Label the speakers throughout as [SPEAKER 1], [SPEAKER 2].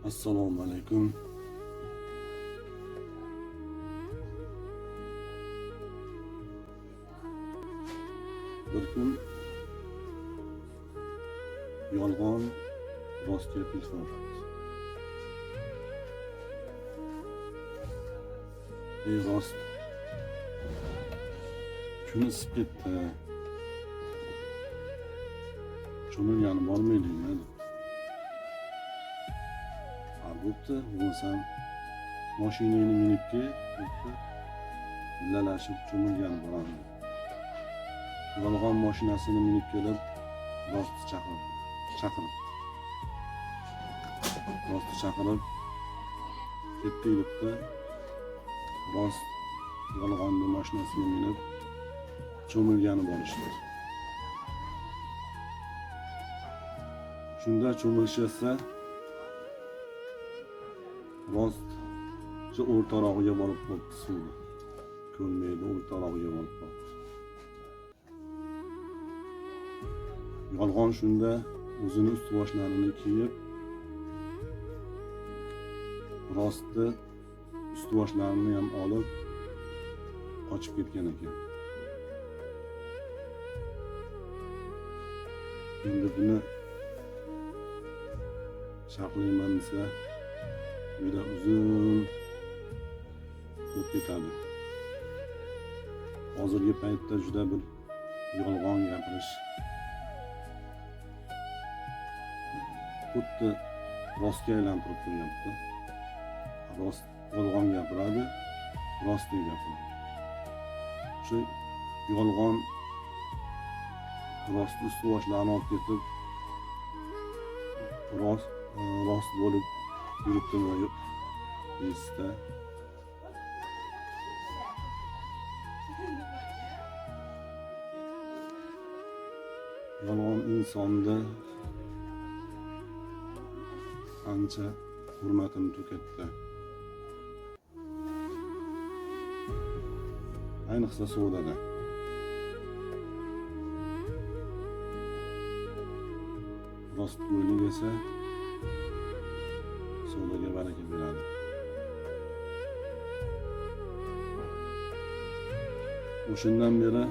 [SPEAKER 1] Assalomu alaykum. Bir kun yolg'on rostga telefon qildi. Ey rost, kun isib ketdi. Cho'milgani bormaydingmi? Bo'pti, bo'lsam mashinangni minib kel, bo'pti. Billalashib cho'milgani boraman. Yolg'on mashinasini minib kelib, rostni chaqirib. Rostni chaqirib, ketdi. Rost yolg'onni mashinasiga minib cho'milgani borishdi. Shunda cho'milishsa rost o'rtarog'iga borib qoldi suvni. Ko'lmaydi, o'rtarog'iga borib qoldi. Yolg'on shunda o'zini ust-boshlarini kiyib, rostni ust-boshlarini ham olib qochib ketgan ekan. Endi buni sharhlayman desa, juda uzun bo'lib ketadi. Hozirgi paytda juda bir yolg'on gapirish xuddi rostga aylantirib qo'yyapti. Rost yolg'on gapiradi, rostni gapiradi. Shu yolg'on rost ust-boshlarini olib ketib, rost bo'lib yuribdimi yo'q deysizda. Yolg'on insonda ancha hurmatini to'katdi. Ayniqsa savdoda. Rostgo'ylik esa savdoga baraka beradi. O'shandan beri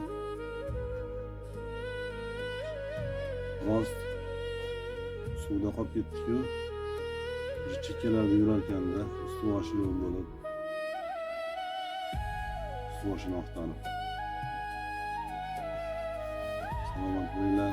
[SPEAKER 1] rost suvda qolib ketdi-ku, chekkalarda yurarkanda ust-boshi yo'q bo'lib, ust-boshini oqtarib. Salomat bo'linglar.